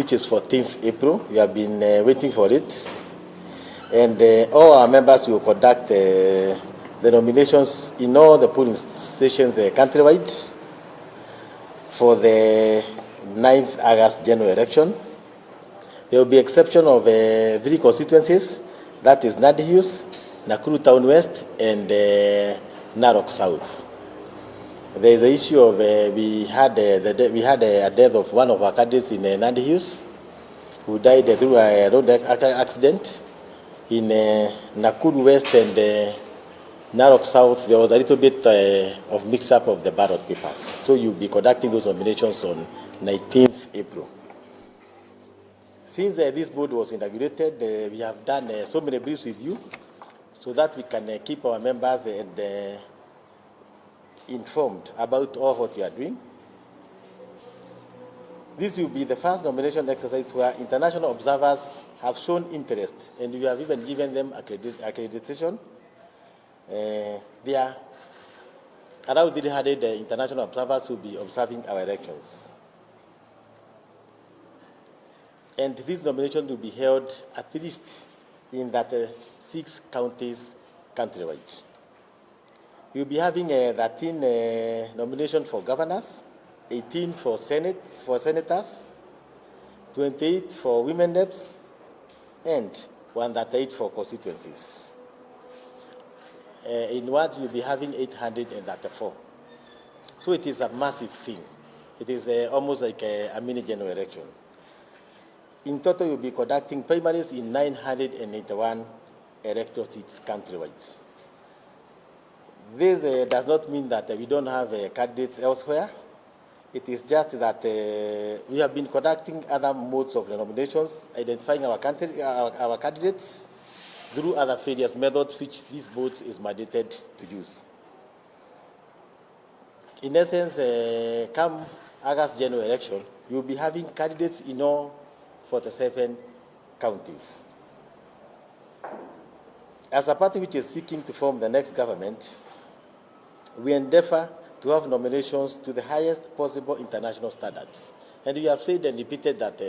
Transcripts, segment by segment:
which is 14th April. We have been waiting for it. And all our members will conduct the nominations in all the polling stations countrywide for the 9th August general election. There will be exception of 3 constituencies, that is Nandi Hills, Nakuru Town West, and Narok South. There is an issue of we had a death of one of our candidates in Nandi Hills, who died through a road accident. In Nakuru West and Narok South, there was a little bit of mix-up of the ballot papers. So you'll be conducting those nominations on 19th April. Since this board was inaugurated, we have done so many briefs with you so that we can keep our members informed about all what you are doing. This will be the first nomination exercise where international observers have shown interest, and we have even given them accreditation. There are around 300 international observers who will be observing our elections. And this nomination will be held at least in that 6 counties countrywide. We will be having 13 nominations for governors, 18 for senators, 28 for women reps, and 138 for constituencies. In what we'll be having 834. So it is a massive thing. It is almost like a mini general election. In total, we'll be conducting primaries in 981 electoral seats countrywide. This does not mean that we don't have candidates elsewhere. It is just that we have been conducting other modes of nominations, identifying our candidates through other various methods which this board is mandated to use. In essence, come August general election, we will be having candidates in all 47 counties. As a party which is seeking to form the next government, we endeavor to have nominations to the highest possible international standards. And we have said and repeated that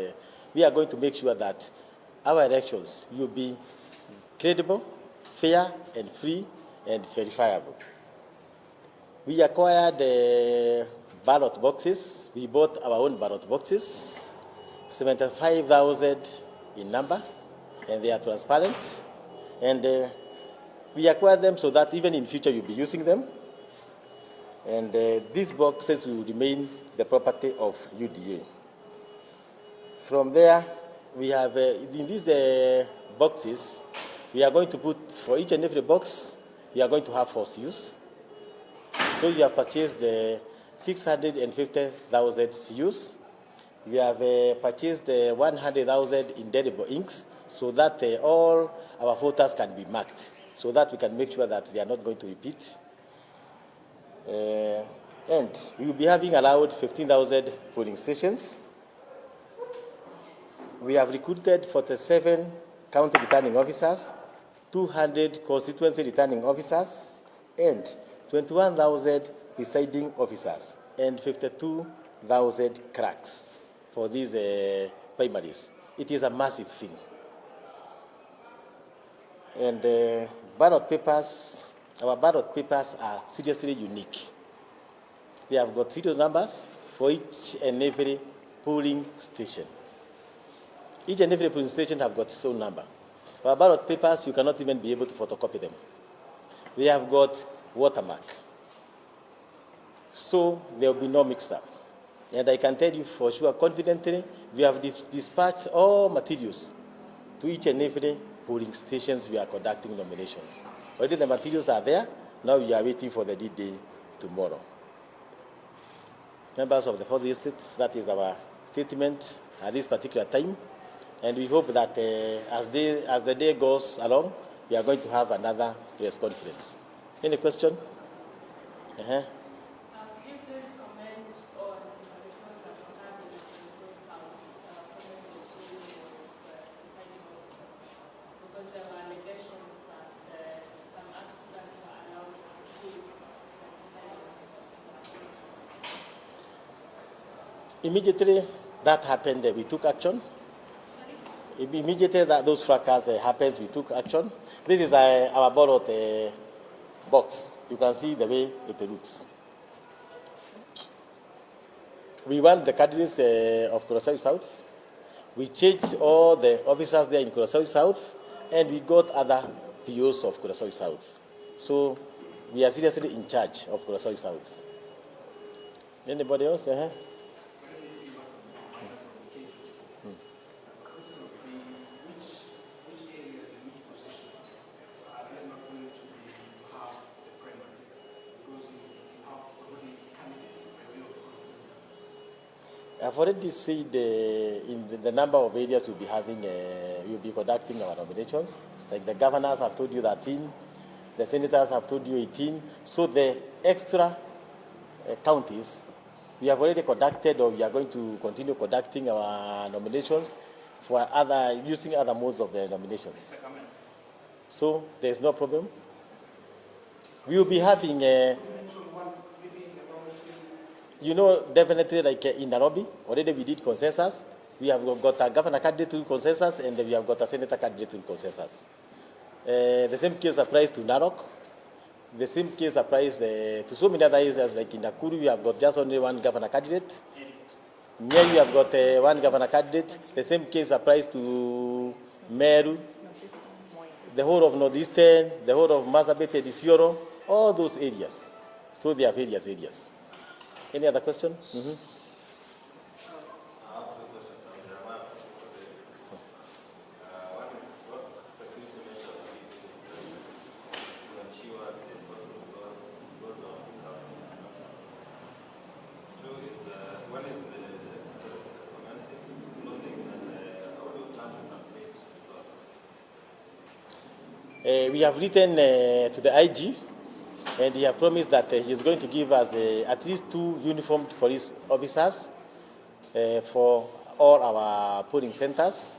we are going to make sure that our elections will be credible, fair, and free, and verifiable. We acquired ballot boxes. We bought our own ballot boxes, 75,000 in number, and they are transparent. And we acquired them so that even in future you'll be using them. And these boxes will remain the property of UDA. From there, we have, in these boxes, we are going to put, for each and every box, we are going to have 4 CUs. So you have purchased 650,000 CUs. We have purchased 100,000 indelible inks so that all our voters can be marked, so that we can make sure that they are not going to repeat. And we will be having allowed 15,000 polling stations. We have recruited 47 county returning officers, 200 constituency returning officers, and 21,000 presiding officers, and 52,000 clerks for these primaries. It is a massive thing. And ballot papers, our ballot papers are seriously unique. They have got serial numbers for each and every polling station. Each and every polling station have got its own number. Our ballot papers, you cannot even be able to photocopy them. They have got watermark. So there will be no mix-up. And I can tell you for sure, confidently, we have dispatched all materials to each and every polling stations we are conducting nominations. Already the materials are there. Now we are waiting for the D-Day tomorrow. Members of the 4th district, that is our statement at this particular time. And we hope that as the day goes along, we are going to have another press conference. Any question? Could you please comment on the claims that you have in the resource following the change of presiding officers? Because there were allegations that some aspirants were allowed to choose presiding officers. Immediately That happened, we took action. Immediately that those fracas happens, we took action. This is our ballot box. You can see the way it looks. We want the candidates of Curaçao South. We changed all the officers there in Curaçao South, and we got other POs of Curaçao South. So we are seriously in charge of Curaçao South. Anybody else? I've already said in the number of areas we'll be having, we'll be conducting our nominations. Like the governors have told you 13, the senators have told you 18. So the extra counties, we have already conducted, or we are going to continue conducting our nominations for using other modes of the nominations. So there's no problem. We will be having definitely like in Nairobi, already we did consensus. We have got a governor candidate through consensus, and we have got a senator candidate through consensus. The same case applies to Narok. The same case applies to so many other areas, like in Nakuru, we have got just only one governor candidate. Here we have got one governor candidate. The same case applies to Meru, the whole of Northeastern, the whole of Marsabit, Isiolo, all those areas. So they are various areas. Any other question? Mm-hmm. We have written to the IG, and he has promised that he is going to give us at least 2 uniformed police officers for all our polling centers.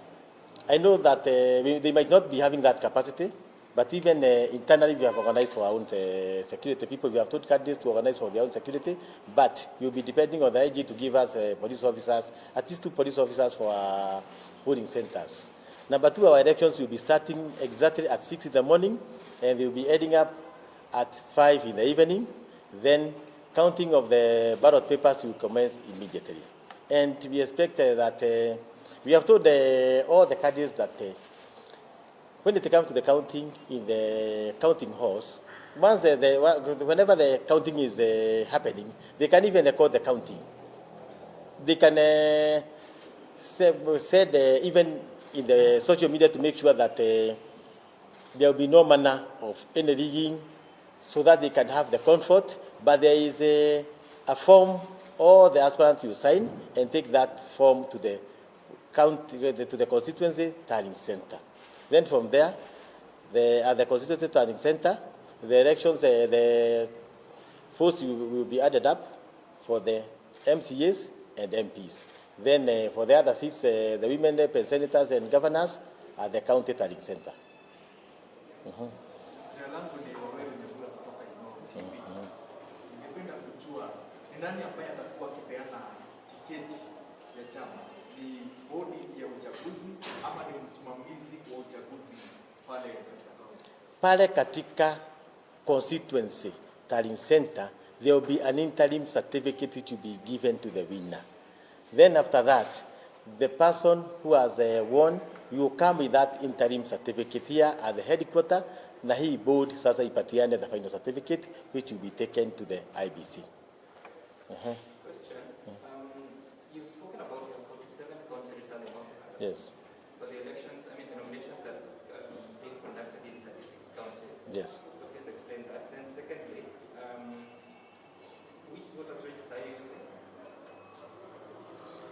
I know that they might not be having that capacity, but even internally we have organized for our own security people. We have told candidates to organize for their own security, but we'll be depending on the IG to give us police officers, at least 2 police officers for our polling centers. Number 2, our elections will be starting exactly at 6 in the morning, and they will be ending up at 5 in the evening. Then counting of the ballot papers will commence immediately. And we expect that we have told all the candidates that when they come to the counting in the counting halls, whenever the counting is happening, they can even record the counting. They can even in the social media to make sure that there will be no manner of any rigging, so that they can have the comfort. But there is a form all the aspirants will sign and take that form to the constituency tallying center. Then from there, at the constituency tallying center, the elections, the votes will be added up for the MCAs and MPs. Then for the other seats, the women rep, senators, and governors at the county tallying center. Mm-hmm. Nani ambaye atakuwa akipeana tiketi ya chama? Ni bodi ya uchaguzi ama ni msimamizi wa uchaguzi pale katika constituency tallying center? There will be an interim certificate which will be given to the winner. Then after that, the person who has won, you come with that interim certificate here at the headquarters, na hii board sasa ipatiane the final certificate which will be taken to the IBC. Question. You've spoken about your 47 county returning officers. Yes. But the elections, the nominations are being conducted in 36 counties. Yes. So please explain that. Then secondly, which voters register are you using?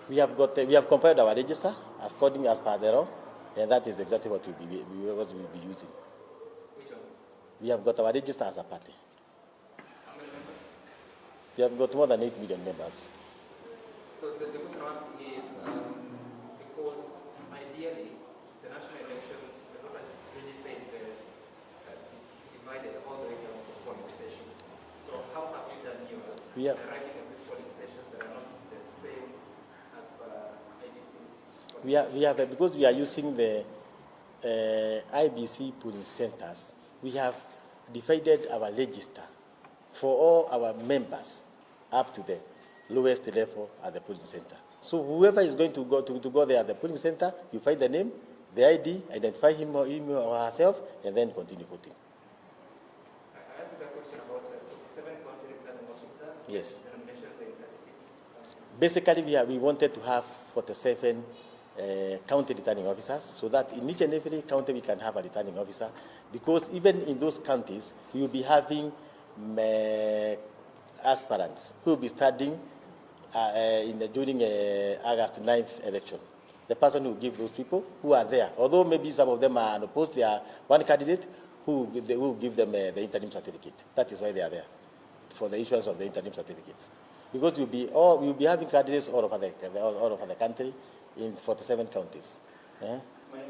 We have compiled our register according as per the law, and that is exactly what we'll be using. Which one? We have got our register as a party. How many members? We have got more than 8 million members. So the question I'm asking is, because ideally the national elections, the voter register is divided all the way down to polling station. So how have you done yours? We have, arriving at these polling stations that are not the same as per We have because we are using the IBC polling centers, we have divided our register for all our members up to the lowest level at the polling center. So whoever is going to go there at the polling center, you find the name, the ID, identify him or herself, and then continue voting. I asked you a question about 7 county returning officers. Yes. The nominations in 36 counties. Basically, we wanted to have 47 county returning officers, so that in each and every county we can have a returning officer, because even in those counties, we will be having aspirants who will be studying during August 9th election. The person who will give those people who are there, although maybe some of them are unopposed, they are one candidate who will give them the interim certificate. That is why they are there, for the issuance of the interim certificate. Because we'll be having candidates all over the country in 47 counties. My name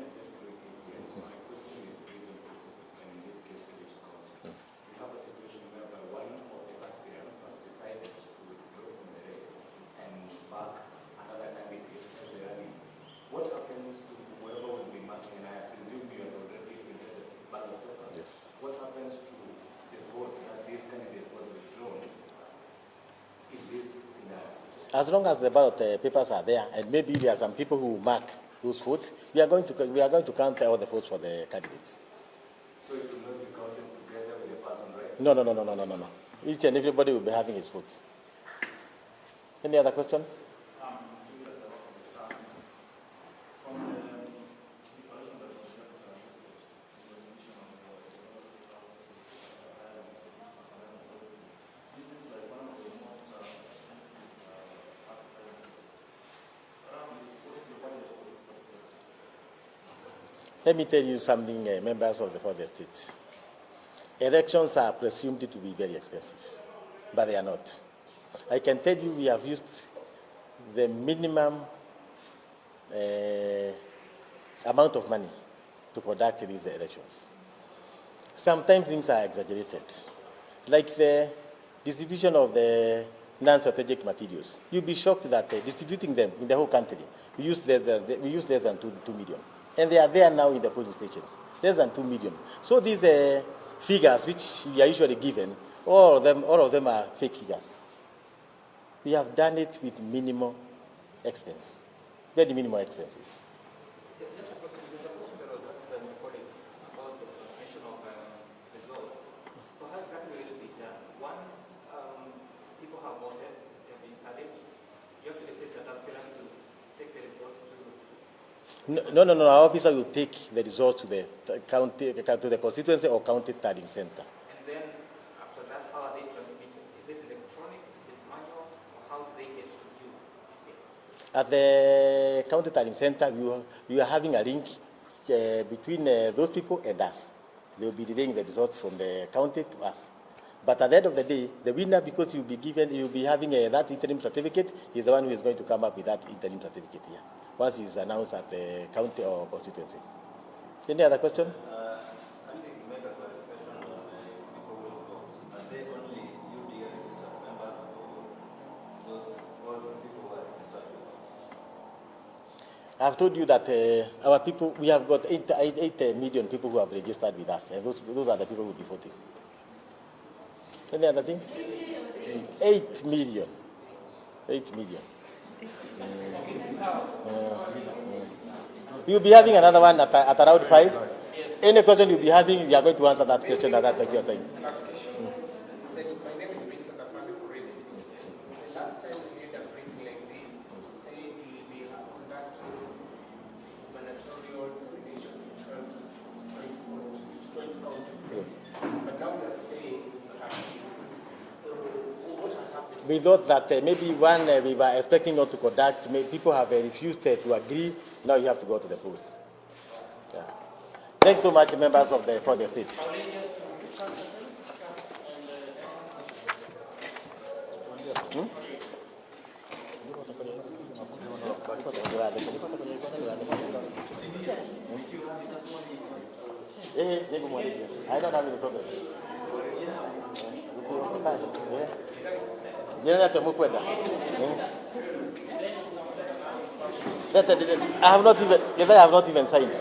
is David Rickett, and my question is region specific, and in this case, Kericho County. We have a situation whereby one of the aspirants has decided to withdraw from the race and back another candidate as the running. What happens to whoever will be marking, and I presume you have already printed the ballot paper. Yes. What happens to the vote that this candidate was withdrawn in this scenario? As long as the ballot papers are there, and maybe there are some people who mark those votes, we are going to count all the votes for the candidates. So it will not be counted together with the person, right? No. Each and everybody will be having his votes. Any other question? Let me tell you something, members of the state. Elections are presumed to be very expensive, but they are not. I can tell you we have used the minimum amount of money to conduct these elections. Sometimes things are exaggerated, like the distribution of the non-strategic materials. You'll be shocked that distributing them in the whole country, we use less than 2 million. And they are there now in the polling stations, less than 2 million. So these figures which we are usually given, all of them are fake figures. We have done it with minimal expense, very minimal expenses. Just a question. There's a question that was asked by my colleague about the transmission of results. So how exactly will it be done? Once people have voted, they've been tallied, you actually said that aspirants will take the results to... No. Our officer will take the results to the county, to the constituency or county tallying center. And then after that, how are they transmitted? Is it electronic? Is it manual? Or how do they get to you? At the county tallying center, you are having a link between those people and us. They will be relaying the results from the county to us. But at the end of the day, the winner, because you'll be having that interim certificate, is the one who is going to come up with that interim certificate here, once it's announced at the county or constituency. Any other question? I think make a clarification on people will vote. Are they only UDA registered members or those all people who are registered to vote? I've told you that our people, we have got 8 million people who have registered with us, and those are the people who will be voting. Any other thing? 8 million. 8 million. You'll be having another one at around 5. Yes. Any question you'll be having, we are going to answer that question at that particular time. My name is Mr. Kafani Kuredis. The last time we did a briefing like this, to say we will be conducting gubernatorial nomination in 12 counties. Yes. But now we are saying 13. So what has happened? We thought that maybe one we were expecting not to conduct, people have refused to agree. Now you have to go to the polls. Yeah. Thanks so much, members for the state. I don't have any problem. Yeah. I have not even signed.